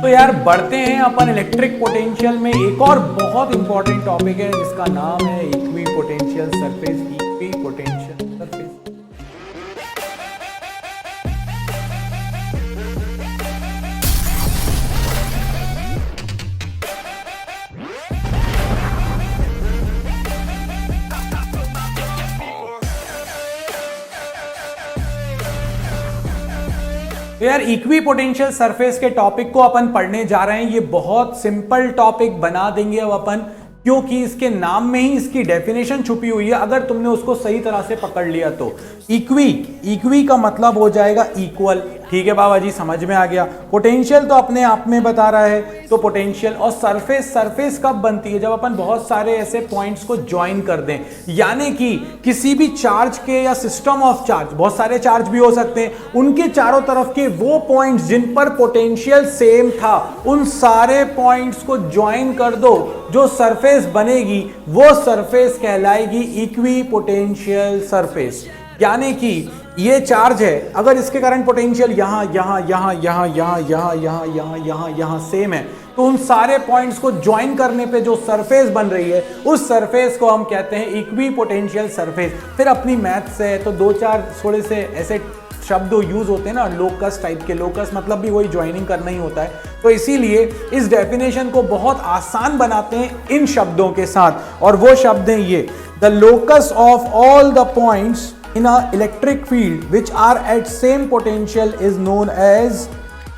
तो यार बढ़ते हैं अपन इलेक्ट्रिक पोटेंशियल में। एक और बहुत इंपॉर्टेंट टॉपिक है जिसका नाम है equi potential surface. Equi potential surface तो यार इक्वी पोटेंशियल सरफेस के टॉपिक को अपन पढ़ने जा रहे हैं। ये बहुत सिंपल टॉपिक बना देंगे अब अपन, क्योंकि इसके नाम में ही इसकी डेफिनेशन छुपी हुई है। अगर तुमने उसको सही तरह से पकड़ लिया तो इक्वी का मतलब हो जाएगा इक्वल। ठीक है बाबा जी, समझ में आ गया। पोटेंशियल तो अपने आप में बता रहा है, तो पोटेंशियल। और सरफेस कब बनती है? जब अपन बहुत सारे ऐसे पॉइंट्स को ज्वाइन कर दें, यानी कि किसी भी चार्ज के या सिस्टम ऑफ चार्ज, बहुत सारे चार्ज भी हो सकते हैं, उनके चारों तरफ के वो पॉइंट्स जिन पर पोटेंशियल सेम था, उन सारे पॉइंट्स को ज्वाइन कर दो, जो सरफेस बनेगी वो सरफेस कहलाएगी इक्वी पोटेंशियल सरफेस। यानी कि ये चार्ज है, अगर इसके कारण पोटेंशियल यहां सेम है, तो उन सारे पॉइंट्स को ज्वाइन करने पे जो सरफेस बन रही है, उस सरफेस को हम कहते हैं इक्वी पोटेंशियल सरफेस। फिर अपनी मैथ से तो दो चार थोड़े से ऐसे शब्द यूज होते हैं ना, लोकस टाइप के। लोकस मतलब भी वही ज्वाइनिंग करना ही होता है। तो इसीलिए इस डेफिनेशन को बहुत आसान बनाते हैं इन शब्दों के साथ, और वो शब्द हैं ये: the locus of all the points in a electric field which are at same potential is known as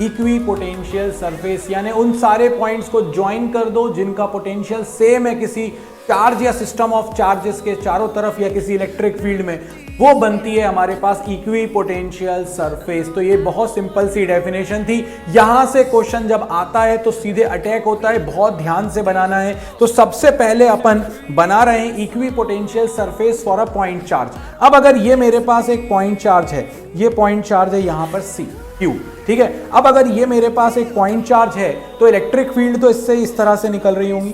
equipotential surface. यानी उन सारे पॉइंट्स को ज्वाइन कर दो जिनका पोटेंशियल सेम है किसी चार्ज या सिस्टम ऑफ चार्जेस के चारों तरफ, या किसी इलेक्ट्रिक फील्ड में, वो बनती है हमारे पास इक्विपोटेंशियल सरफेस। तो ये बहुत सिंपल सी डेफिनेशन थी। यहां से क्वेश्चन जब आता है तो सीधे अटैक होता है, बहुत ध्यान से बनाना है। तो सबसे पहले अपन बना रहे हैं equipotential surface for a point charge. अब अगर ये मेरे पास एक पॉइंट चार्ज है, ये पॉइंट चार्ज है यहां पर Q, ठीक है। अब अगर ये मेरे पास एक पॉइंट चार्ज है, तो इलेक्ट्रिक फील्ड तो इससे इस तरह से निकल रही होंगी,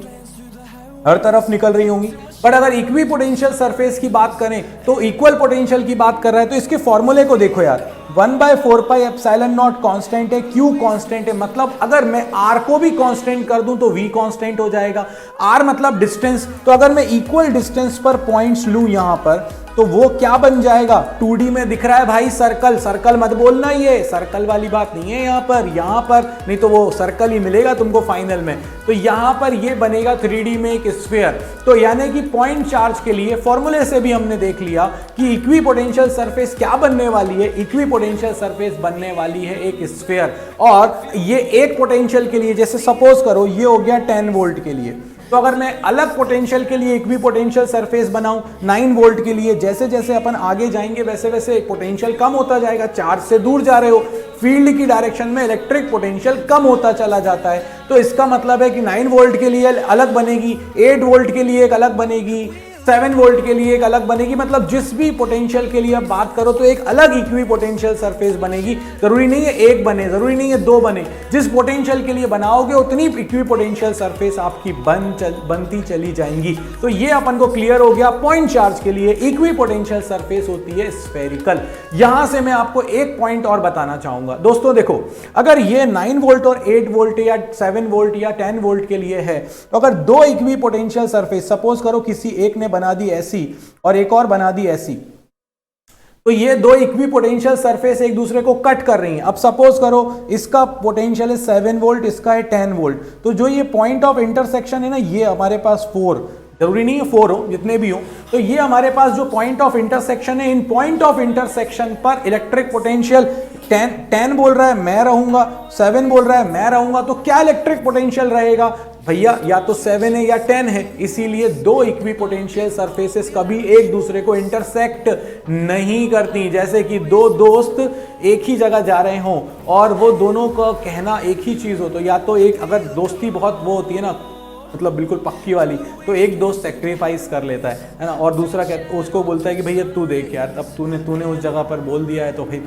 हर तरफ निकल रही होंगी। बट अगर इक्वी पोटेंशियल सरफेस की बात करें तो इक्वल पोटेंशियल की बात कर रहा है, तो इसके फॉर्मूले को देखो यार। 1/4 एप्सिलॉन नॉट कांस्टेंट है, Q कांस्टेंट है। मतलब अगर मैं R को भी कांस्टेंट कर दूं तो V कांस्टेंट हो जाएगा। R मतलब डिस्टेंस, तो अगर मैं इक्वल डिस्टेंस पर पॉइंट्स लूं यहां पर, तो वो क्या बन जाएगा? 2D में दिख रहा है भाई सर्कल। सर्कल मत बोलना, ये सर्कल वाली बात नहीं है यहां पर नहीं तो वो सर्कल ही मिलेगा तुमको फाइनल में। तो यहां पर ये बनेगा 3D में एक स्फीयर। तो यानी कि पॉइंट चार्ज के लिए फॉर्मूले से भी हमने देख लिया कि इक्वी पोटेंशियल सरफेस क्या बनने वाली है। इक्वी पोटेंशियल सरफेस बनने वाली है एक स्फीयर। और ये एक पोटेंशियल के लिए, जैसे सपोज करो ये हो गया 10 वोल्ट के लिए, तो अगर मैं अलग पोटेंशियल के लिए इक्वी पोटेंशियल सरफेस बनाऊं 9 वोल्ट के लिए, जैसे जैसे अपन आगे जाएंगे वैसे वैसे पोटेंशियल कम होता जाएगा। चार्ज से दूर जा रहे हो, फील्ड की डायरेक्शन में इलेक्ट्रिक पोटेंशियल कम होता चला जाता है। तो इसका मतलब है कि 9 वोल्ट के लिए अलग बनेगी, 8 वोल्ट के लिए एक अलग बनेगी, 7 वोल्ट के लिए एक अलग बनेगी। मतलब जिस भी पोटेंशियल के लिए आप बात करो तो एक अलग इक्वी पोटेंशियल सरफेस बनेगी। जरूरी नहीं है एक बने, जरूरी नहीं है दो बने, जिस पोटेंशियल के लिए बनाओगे उतनी इक्वी पोटेंशियल सरफेस आपकी बनती चली जाएंगी। तो ये अपन को क्लियर हो गया। पॉइंट चार्ज के लिए इक्वी पोटेंशियल सरफेस होती है स्फेरिकल। यहां से मैं आपको एक पॉइंट और बताना चाहूंगा दोस्तों। देखो, अगर ये 9 वोल्ट और 8 वोल्ट या 7 वोल्ट या 10 वोल्ट के लिए है, तो अगर दो इक्वी पोटेंशियल सरफेस, सपोज करो किसी एक ने बना दी ऐसी और एक और बना दी ऐसी, तो ये दो इक्वी पोटेंशियल सरफेस एक दूसरे को कट कर रही हैं। अब सपोज करो इसका पोटेंशियल है 7 वोल्ट, इसका है 10 वोल्ट। तो जो ये पॉइंट ऑफ इंटरसेक्शन है ना, ये हमारे पास 4, जरूरी नहीं है 4 हो, जितने भी हो, तो ये हमारे पास जो पॉइंट ऑफ इंटरसेक्शन है, इन पॉइंट ऑफ इंटरसेक्शन पर इलेक्ट्रिक पोटेंशियल 10 बोल रहा है मैं रहूंगा, 7 बोल रहा है मैं रहूंगा, तो क्या इलेक्ट्रिक पोटेंशियल रहेगा भैया? या तो 7 है या 10 है। इसीलिए दो इक्वी पोटेंशियल सरफेसेस कभी एक दूसरे को इंटरसेक्ट नहीं करती। जैसे कि दो दोस्त एक ही जगह जा रहे हों और वो दोनों का कहना एक ही चीज हो, तो या तो एक, अगर दोस्ती बहुत वो होती है ना, मतलब बिल्कुल पक्की वाली, तो एक दोस्त सेक्रीफाइस कर लेता है ना, और दूसरा उसको बोलता है कि भैया तू देख यार, अब तूने उस जगह पर बोल दिया है तो भाई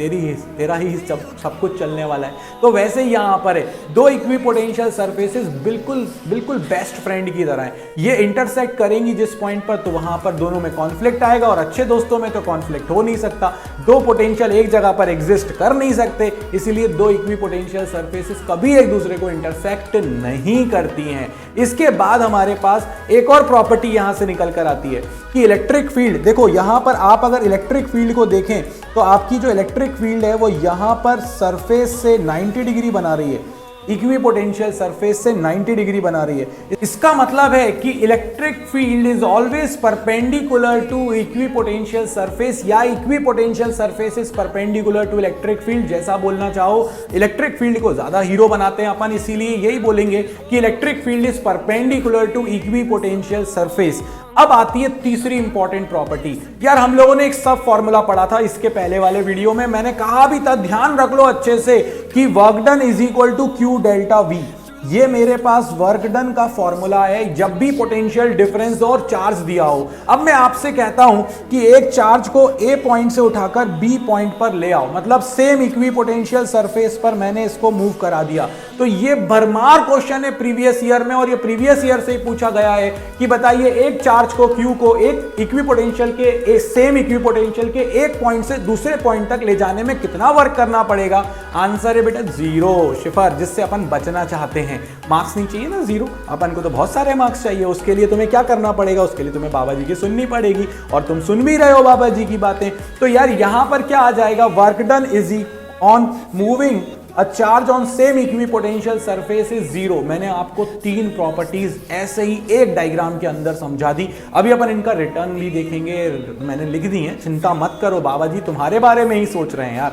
तेरा ही सब कुछ चलने वाला है। तो वैसे ही यहाँ पर है, दो इक्विपोटेंशियल सरफेसेस बिल्कुल बेस्ट फ्रेंड की तरह है, ये इंटरसेक्ट करेंगी जिस पॉइंट पर, तो वहां पर दोनों में कॉन्फ्लिक्ट आएगा, और अच्छे दोस्तों में तो कॉन्फ्लिक्ट हो नहीं सकता, दो पोटेंशियल एक जगह पर एग्जिस्ट कर नहीं सकते, इसीलिए दो इक्विपोटेंशियल सरफेसेस कभी एक दूसरे को इंटरसेक्ट नहीं करती हैं। इसके बाद हमारे पास एक और प्रॉपर्टी यहां से निकल कर आती है कि इलेक्ट्रिक फील्ड, देखो यहां पर आप अगर इलेक्ट्रिक फील्ड को देखें तो आपकी जो इलेक्ट्रिक फील्ड है वो यहां पर सरफेस से 90 डिग्री बना रही है, इक्विपोटेंशियल सरफेस से 90 डिग्री बना रही है। इसका मतलब है कि electric field is always perpendicular to equipotential surface, या equipotential surface is perpendicular to electric field, जैसा बोलना चाहो। इलेक्ट्रिक फील्ड को ज्यादा हीरो बनाते हैं अपन, इसीलिए यही बोलेंगे कि electric field is perpendicular to equipotential surface. अब आती है तीसरी इंपॉर्टेंट प्रॉपर्टी। यार हम लोगों ने एक सब फॉर्मूला पढ़ा था इसके पहले वाले वीडियो में, मैंने कहा भी था ध्यान रख लो अच्छे से कि work done is equal to Q delta V. ये मेरे पास वर्क डन का फॉर्मूला है जब भी पोटेंशियल डिफरेंस और चार्ज दिया हो। अब मैं आपसे कहता हूं कि एक चार्ज को ए पॉइंट से उठाकर बी पॉइंट पर ले आओ, मतलब सेम इक्विपोटेंशियल सरफेस पर मैंने इसको मूव करा दिया। तो ये भरमार क्वेश्चन है प्रीवियस ईयर में, और ये प्रीवियस ईयर से ही पूछा गया है कि बताइए एक चार्ज को क्यू को एक इक्विपोटेंशियल के सेम इक्विपोटेंशियल के एक पॉइंट से दूसरे पॉइंट तक ले जाने में कितना वर्क करना पड़ेगा। आंसर है बेटा जीरो, शिफर, जिससे अपन बचना चाहते हैं। मार्क्स नहीं चाहिए ना जीरो, अपन को तो बहुत सारे मार्क्स चाहिए। उसके लिए तुम्हें क्या करना पड़ेगा, उसके लिए तुम्हें बाबा जी की सुननी पड़ेगी, और तुम सुन भी रहे हो बाबा जी की बातें। तो यार यहां पर क्या आ जाएगा, work done is on moving a charge on same equipotential surface is zero. मैंने आपको तीन प्रॉपर्टीज ऐसे ही एक डायग्राम के अंदर समझा दी। अभी अपन इनका रिटर्न भी देखेंगे, मैंने लिख दी है, चिंता मत करो, बाबा जी तुम्हारे बारे में ही सोच रहे हैं यार।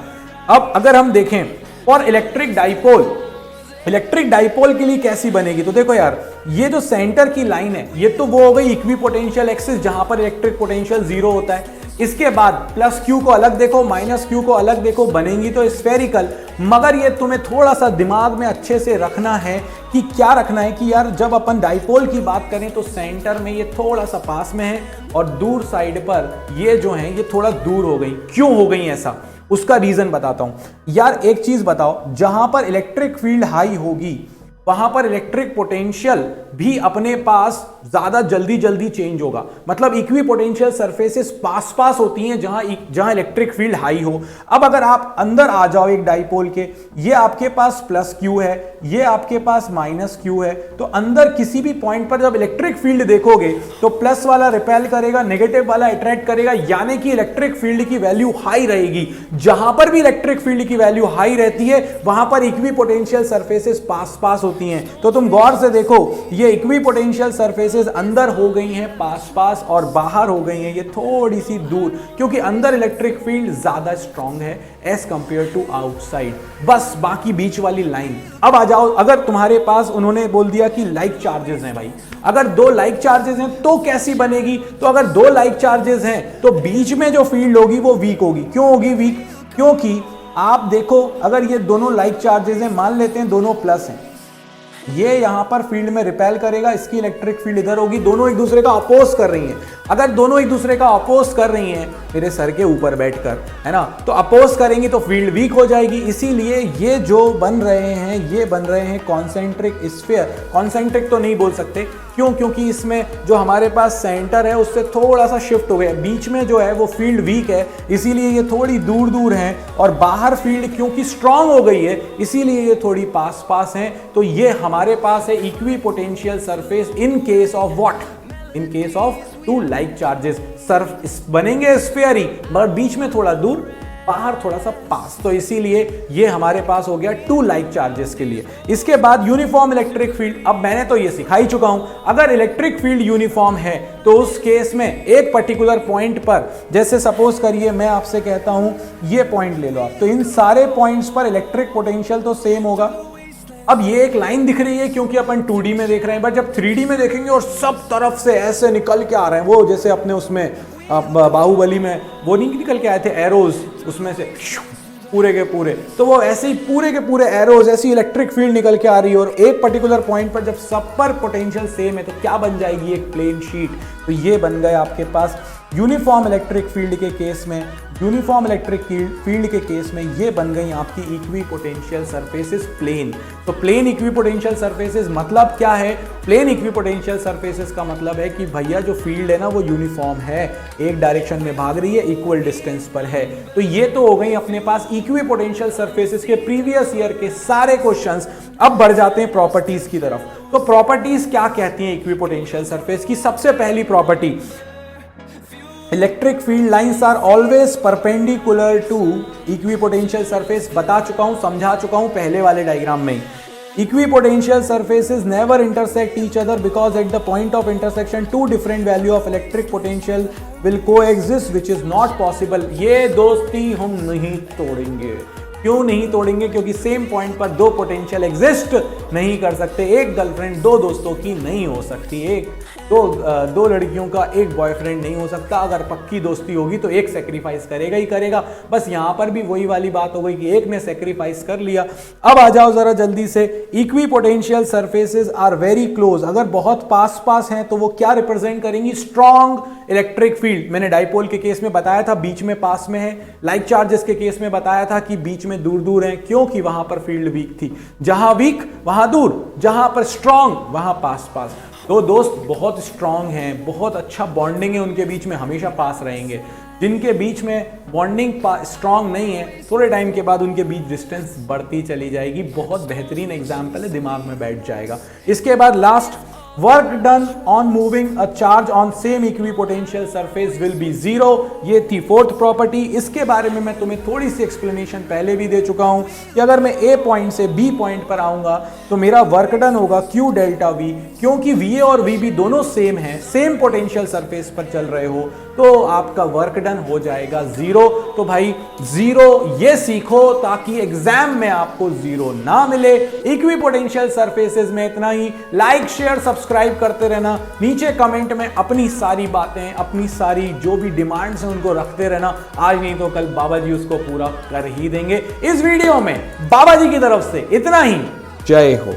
अब अगर हम देखें फॉर इलेक्ट्रिक डाइपोल के लिए कैसी बनेगी, तो देखो यार ये जो सेंटर की लाइन है ये तो वो हो गई इक्विपोटेंशियल एक्सिस जहां पर इलेक्ट्रिक पोटेंशियल जीरो होता है। इसके बाद प्लस क्यू को अलग देखो, माइनस क्यू को अलग देखो, बनेंगी तो स्फेरिकल। मगर ये तुम्हें थोड़ा सा दिमाग में अच्छे से रखना है कि क्या रखना है कि यार जब अपन डाइपोल की बात करें तो सेंटर में ये थोड़ा सा पास में है, और दूर साइड पर ये जो है ये थोड़ा दूर हो गई। क्यों हो गई ऐसा, उसका रीजन बताता हूं। यार एक चीज बताओ, जहां पर इलेक्ट्रिक फील्ड हाई होगी वहां पर इलेक्ट्रिक पोटेंशियल भी अपने पास ज्यादा जल्दी चेंज होगा। मतलब इक्विपोटेंशियल सरफेसेस पास होती हैं जहां इलेक्ट्रिक फील्ड हाई हो। अब अगर आप अंदर आ जाओ एक डाइपोल के, ये आपके पास प्लस क्यू है, ये आपके पास माइनस क्यू है, तो अंदर किसी भी पॉइंट पर जब इलेक्ट्रिक फील्ड देखोगे तो प्लस वाला रिपेल करेगा, नेगेटिव वाला अट्रैक्ट करेगा, यानी कि इलेक्ट्रिक फील्ड की वैल्यू हाई रहेगी। जहां पर भी इलेक्ट्रिक फील्ड की वैल्यू हाई रहती है वहां पर इक्विपोटेंशियल सरफेसेस पास होती हैं। तो तुम गौर से देखो, ये इक्विपोटेंशियल सरफेसेस अंदर हो गई हैं पास और बाहर हो गई हैं ये थोड़ी सी दूर, क्योंकि अंदर इलेक्ट्रिक फील्ड ज्यादा स्ट्रांग है एज कंपेयर टू आउटसाइड। बस बाकी बीच वाली लाइन। अब आ जाओ, अगर तुम्हारे पास उन्होंने बोल दिया कि लाइक चार्जेस हैं भाई, अगर दो लाइक चार्जेस हैं तो कैसी बनेगी, तो अगर दो लाइक चार्जेस हैं तो बीच में जो फील्ड होगी वो वीक होगी। क्यों होगी वीक, क्योंकि आप देखो अगर ये दोनों लाइक चार्जेस हैं, मान लेते हैं दोनों प्लस हैं, ये यहां पर फील्ड में रिपेल करेगा, इसकी इलेक्ट्रिक फील्ड इधर होगी, दोनों एक दूसरे का अपोज कर रही हैं। अगर दोनों एक दूसरे का अपोज कर रही हैं मेरे सर के ऊपर बैठकर, है ना, तो अपोज करेंगी तो फील्ड वीक हो जाएगी। इसीलिए ये जो बन रहे हैं ये बन रहे हैं कॉन्सेंट्रिक स्फीयर। कॉन्सेंट्रिक तो नहीं बोल सकते, क्यों, क्योंकि इसमें जो हमारे पास सेंटर है उससे थोड़ा सा शिफ्ट हो गया, बीच में जो है वो फील्ड वीक है इसीलिए ये थोड़ी दूर है, और बाहर फील्ड क्योंकि स्ट्रांग हो गई है इसीलिए ये थोड़ी पास है। तो ये हमारे पास है equipotential surface in case of what, in case of two like charges. सर्फ बनेंगे स्फीयर ही, मगर बीच में थोड़ा दूर, बाहर थोड़ा सा पास, तो इसीलिए ये हमारे पास हो गया टू लाइक चार्जेस के लिए। इसके बाद यूनिफॉर्म इलेक्ट्रिक फील्ड। अब मैंने तो ये सिखा ही चुका हूं, अगर इलेक्ट्रिक फील्ड यूनिफॉर्म है तो उस केस में एक पर्टिकुलर पॉइंट पर, जैसे सपोज करिए मैं आपसे कहता हूं ये पॉइंट ले लो आप, तो इन सारे पॉइंट्स पर इलेक्ट्रिक पोटेंशियल तो सेम होगा। अब ये एक लाइन दिख रही है क्योंकि अपन 2D में देख रहे हैं, बट जब 3D में देखेंगे और सब तरफ से ऐसे निकल के आ रहे हैं, वो जैसे अपने उसमें बाहुबली में वो नहीं निकल के आए थे एरोज, उसमें से पूरे के पूरे, तो वो ऐसे ही पूरे के पूरे एरोज, ऐसी इलेक्ट्रिक फील्ड निकल के आ रही है और एक पर्टिकुलर पॉइंट पर जब सब पर पोटेंशियल सेम है तो क्या बन जाएगी, एक प्लेन शीट। तो ये बन गए आपके पास यूनिफॉर्म इलेक्ट्रिक फील्ड के केस में, यूनिफॉर्म इलेक्ट्रिक फील्ड के केस में ये बन गई आपकी इक्वी पोटेंशियल सरफेसेस प्लेन। तो प्लेन इक्वी पोटेंशियल सरफेसेस मतलब क्या है, प्लेन इक्वी पोटेंशियल सरफेसेस का मतलब है कि भैया जो फील्ड है ना वो यूनिफॉर्म है, एक डायरेक्शन में भाग रही है, इक्वल डिस्टेंस पर है। तो ये तो हो गई अपने पास इक्वी पोटेंशियल सरफेसेस के प्रीवियस ईयर के सारे क्वेश्चंस। अब बढ़ जाते हैं प्रॉपर्टीज की तरफ। तो प्रॉपर्टीज क्या कहती हैं इक्वी पोटेंशियल सरफेस की। सबसे पहली property, electric field lines are always perpendicular to equipotential surface. बता चुका हूं, समझा चुका हूं पहले वाले डायग्राम में। Equipotential surfaces never intersect each other because at the point of intersection two different value of electric potential will coexist which is not possible. ये दोस्ती हम नहीं तोड़ेंगे। क्यों नहीं तोड़ेंगे? क्योंकि सेम पॉइंट पर दो पोटेंशियल एग्जिस्ट नहीं कर सकते। एक गर्लफ्रेंड दो दोस्तों की नहीं हो सकती, एक दो लड़कियों का एक बॉयफ्रेंड नहीं हो सकता। अगर पक्की दोस्ती होगी तो एक सेक्रीफाइस करेगा ही करेगा। बस यहां पर भी वही वाली बात हो गई कि एक ने सेक्रीफाइस कर लिया। अब आ जाओ जरा जल्दी से, equipotential surfaces are very close. अगर बहुत पास पास हैं तो वो क्या रिप्रेजेंट करेंगी, स्ट्रॉन्ग इलेक्ट्रिक फील्ड। मैंने डाइपोल के केस में बताया था बीच में पास में है, लाइक चार्जेस के केस में बताया था कि बीच में दूर दूर है, क्योंकि वहां पर फील्ड वीक थी। जहां वीक वहां दूर, जहां पर स्ट्रॉन्ग वहां पास पास। तो दोस्त बहुत स्ट्रांग हैं, बहुत अच्छा बॉन्डिंग है उनके बीच में, हमेशा पास रहेंगे। जिनके बीच में बॉन्डिंग स्ट्रांग नहीं है, थोड़े टाइम के बाद उनके बीच डिस्टेंस बढ़ती चली जाएगी। बहुत बेहतरीन एग्जाम्पल है, दिमाग में बैठ जाएगा। इसके बाद last, work done on moving a charge on same equipotential surface will be zero. ये थी फोर्थ प्रॉपर्टी। इसके बारे में मैं तुम्हें थोड़ी सी एक्सप्लेनेशन पहले भी दे चुका हूं कि अगर मैं ए पॉइंट से बी पॉइंट पर आऊंगा तो मेरा वर्क डन होगा Q डेल्टा V, क्योंकि VA और VB दोनों सेम है, सेम पोटेंशियल सरफेस पर चल रहे हो तो आपका वर्क डन हो जाएगा जीरो। तो भाई जीरो ये सीखो ताकि एग्जाम में आपको जीरो ना मिले। इक्विपोटेंशियल सरफेसेस में इतना ही। लाइक शेयर सब्सक्राइब करते रहना। नीचे कमेंट में अपनी सारी बातें, अपनी सारी जो भी डिमांड्स हैं उनको रखते रहना। आज नहीं तो कल बाबा जी उसको पूरा कर ही देंगे। इस वीडियो में बाबा जी की तरफ से इतना ही। जय हो।